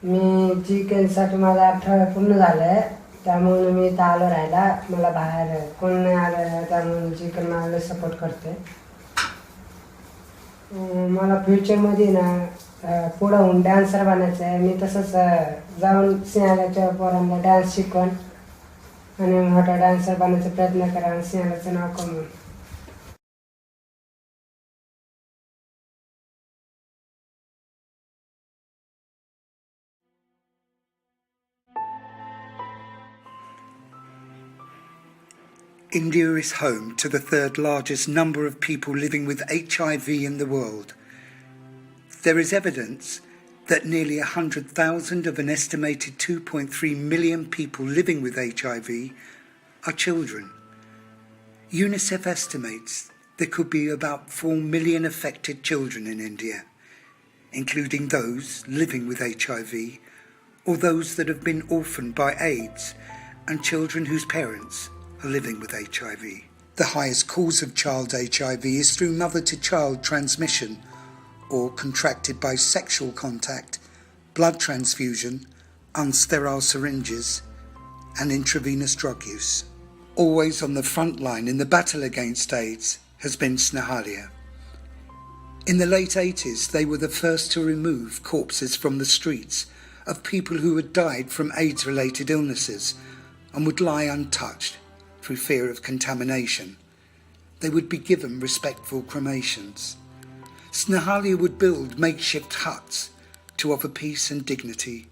मी GKN माझा 18 पूर्ण झालं आहे, त्यामुळे मी इथं आलो राहायला. मला बाहेर कोण नाही आलं, त्यामुळे GKN मला सपोर्ट करते. मला फ्युचरमध्ये ना पुढं होऊन डान्सर बनायचं आहे. मी तसंच जाऊन स्नेहालयाच्या पोरांना डान्स शिकवण आणि मोठा डान्सर बनायचा प्रयत्न करा आणि स्नेहालयाचं नाव कमवून. India is home to the third largest number of people living with HIV in the world. There is evidence that nearly 100,000 of an estimated 2.3 million people living with HIV are children. UNICEF estimates there could be about 4 million affected children in India, including those living with HIV or those that have been orphaned by AIDS and children whose parents are living with HIV. The highest cause of child HIV is through mother-to-child transmission or contracted by sexual contact, blood transfusion, unsterile syringes and intravenous drug use. Always on the front line in the battle against AIDS has been Snehalaya. In the late 80s, they were the first to remove corpses from the streets of people who had died from AIDS-related illnesses and would lie untouched through fear of contamination. They would be given respectful cremations. Snehalaya would build makeshift huts to offer peace and dignity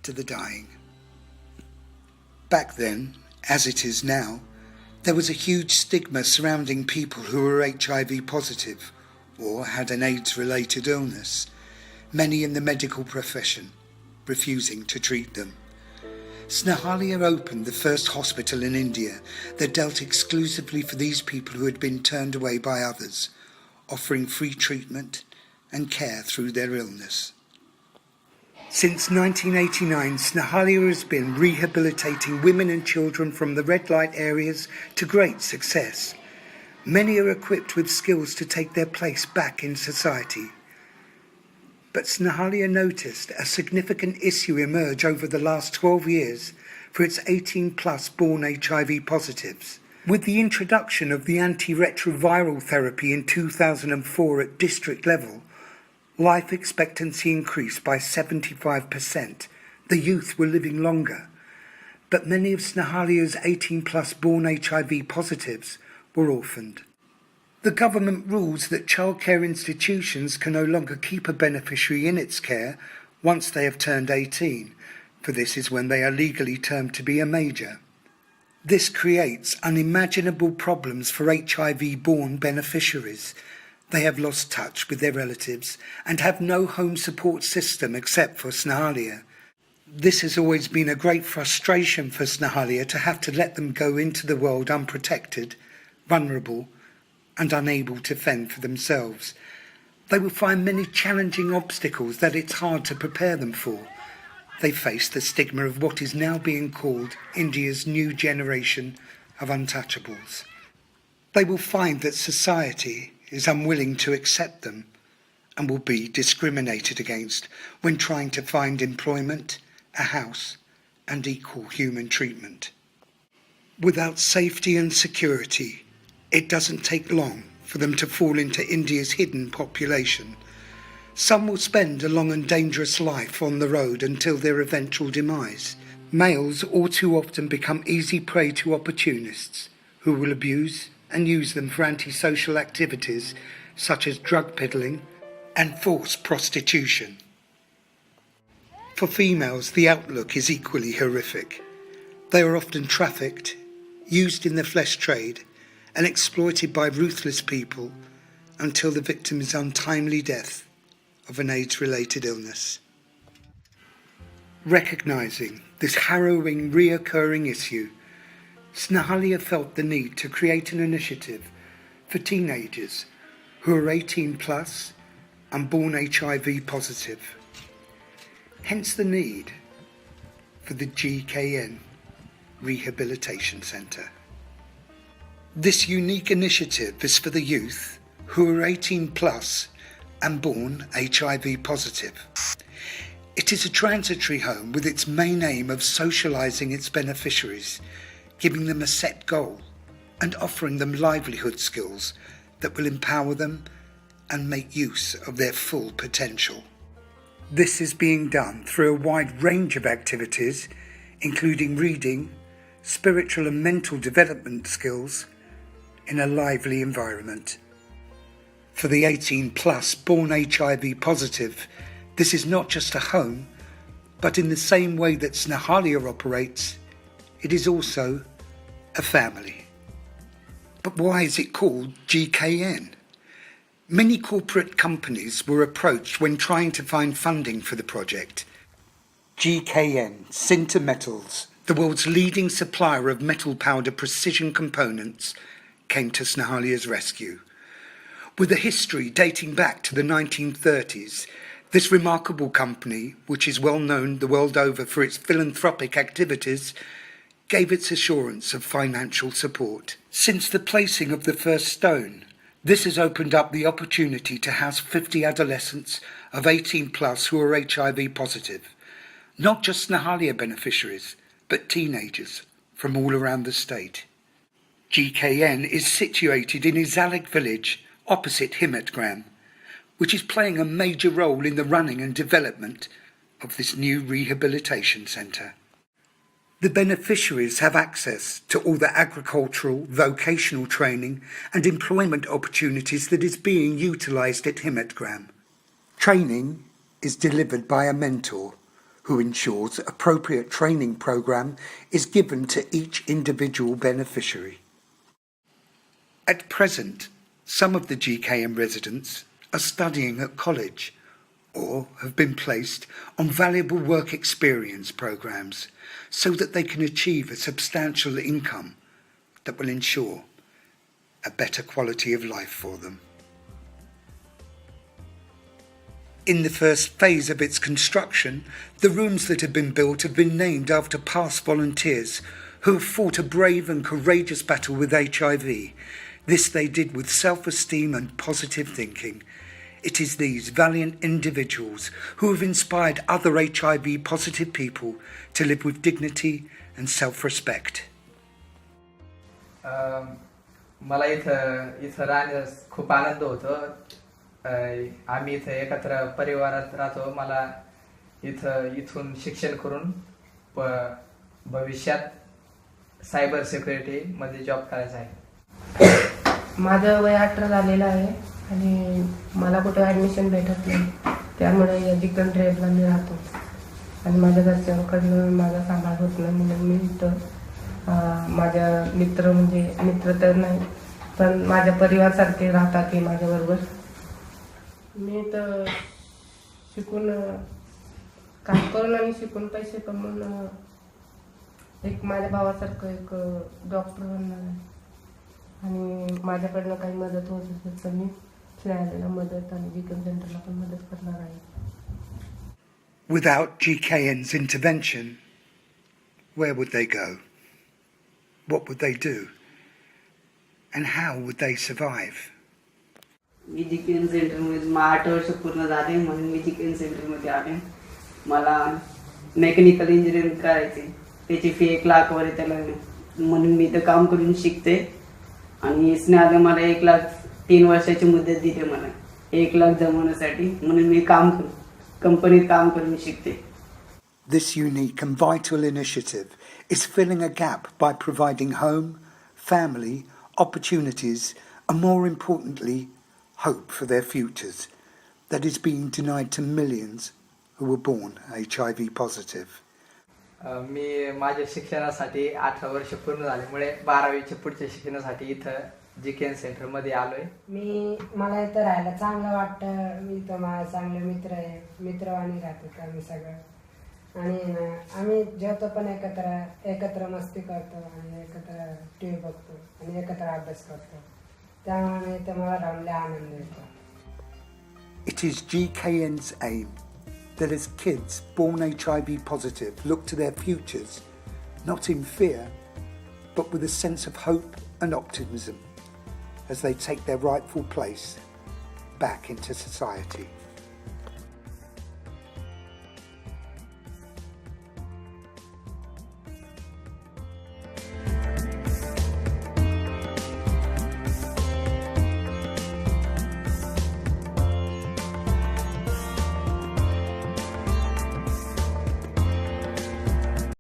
to the dying. Back then, as it is now, there was a huge stigma surrounding people who were HIV positive or had an AIDS-related illness, many in the medical profession refusing to treat them. Snehalaya opened the first hospital in India that dealt exclusively for these people who had been turned away by others, offering free treatment and care through their illness. Since 1989, Snehalaya has been rehabilitating women and children from the red light areas to great success. Many are equipped with skills to take their place back in society. But Snehalaya noticed a significant issue emerge over the last 12 years for its 18-plus born HIV positives. With the introduction of the antiretroviral therapy in 2004 at district level, life expectancy increased by 75%. The youth were living longer. But many of Snehalaya's 18-plus born HIV positives were orphaned. The government rules that childcare institutions can no longer keep a beneficiary in its care once they have turned 18, for this is when they are legally termed to be a major. This creates unimaginable problems for HIV-born beneficiaries. They have lost touch with their relatives and have no home support system except for Snehalaya. This has always been a great frustration for Snehalaya to have to let them go into the world unprotected, vulnerable, and unable to fend for themselves. They will find many challenging obstacles that it's hard to prepare them for. They face the stigma of what is now being called India's new generation of untouchables. They will find that society is unwilling to accept them and will be discriminated against when trying to find employment, a house, and equal human treatment. Without safety and security, it doesn't take long for them to fall into India's hidden population. Some will spend a long and dangerous life on the road until their eventual demise. Males all too often become easy prey to opportunists who will abuse and use them for antisocial activities such as drug peddling and forced prostitution. For females, the outlook is equally horrific. They are often trafficked, used in the flesh trade, and exploited by ruthless people until the victim's untimely death of an AIDS-related illness. Recognising this harrowing, reoccurring issue, Snehalaya felt the need to create an initiative for teenagers who are 18 plus and born HIV positive. Hence the need for the GKN Rehabilitation Centre. This unique initiative is for the youth who are 18 plus and born HIV positive. It is a transitory home with its main aim of socialising its beneficiaries, giving them a set goal and offering them livelihood skills that will empower them and make use of their full potential. This is being done through a wide range of activities, including reading, spiritual and mental development skills in a lively environment. For the 18 plus born HIV positive, this is not just a home, but in the same way that Snehalaya operates, it is also a family. But why is it called GKN? Many corporate companies were approached when trying to find funding for the project. GKN, Sinter Metals, the world's leading supplier of metal powder precision components, came to Snehalaya's rescue. With a history dating back to the 1930s, this remarkable company, which is well known the world over for its philanthropic activities, gave its assurance of financial support. Since the placing of the first stone, this has opened up the opportunity to house 50 adolescents of 18 plus who are HIV positive. Not just Snehalaya beneficiaries, but teenagers from all around the state. GKN is situated in Izalik village opposite Himetgram, which is playing a major role in the running and development of this new rehabilitation centre. The beneficiaries have access to all the agricultural, vocational training and employment opportunities that is being utilised at Himetgram. Training is delivered by a mentor who ensures appropriate training programme is given to each individual beneficiary. At present, some of the GKN residents are studying at college or have been placed on valuable work experience programmes so that they can achieve a substantial income that will ensure a better quality of life for them. In the first phase of its construction, the rooms that have been built have been named after past volunteers who have fought a brave and courageous battle with HIV. This they did with self-esteem and positive thinking. It is these valiant individuals who have inspired other HIV positive people to live with dignity and self-respect. मला इथं राहण्यास खूप आनंद होतो. आम्ही इथं एकत्र परिवारात राहतो. मला इथून शिक्षण करून भविष्यात सायबर सिक्युरिटी मध्ये जॉब करायचा आहे. माझं वय 18 झालेलं आहे आणि मला कुठे ॲडमिशन भेटत नाही, त्यामुळे या GKN रेहबला मी राहतो आणि माझ्या घरच्यांकडनं माझा सांभाळ होत नाही म्हणून मी इथं माझ्या मित्र तर नाही पण माझ्या परिवारासारखे राहतात ते माझ्याबरोबर. मी तर शिकून काम करून आणि शिकून पैसे कमवून एक माझ्या भावासारखं एक डॉक्टर बनणार आहे आणि माझ्याकडनं काही मदत होत असेल तर मी स्नेहालयाला मदत आणि GKN सेंटरला पण मदत करणार आहे. Without GKN's intervention, where would they go? What would they do? And how would they survive? Me GKN सेंटरमध्ये 8 वर्ष पूर्ण झाले म्हणून मी GKN सेंटरमध्ये आले. मला मेकॅनिकल इंजिनिअरिंग करायचे, त्याची फी 1 लाख वर त्याला म्हणून मी इथं काम करून शिकते आणि स्नेहालय मला 1 लाख 3 वर्षाची मुदत दिली मला 1 लाख जमवण्यासाठी म्हणून मी कंपनीत काम करून शिकते. This unique and vital initiative is filling a gap by providing home, family, opportunities and more importantly, hope for their futures that is being denied to millions who were born HIV positive. मी माझ्या शिक्षणासाठी 18 वर्ष पूर्ण झाल्यामुळे 12वीच्या पुढच्या शिक्षणासाठी इथं GKN centre मध्ये आलोय. मला इथं राहायला चांगलं वाटतं. मी इथं माझा चांगले मित्र आहे, मित्रवाणी राहतो आम्ही सगळं आणि आम्ही जेवतो पण एकत्र मस्ती करतो आणि एकत्र TV बघतो आणि एकत्र अभ्यास करतो. त्यामुळे इथं मला राहून आनंद येतो. It is GKN's aim that as kids born HIV positive look to their futures, not in fear, but with a sense of hope and optimism as they take their rightful place back into society.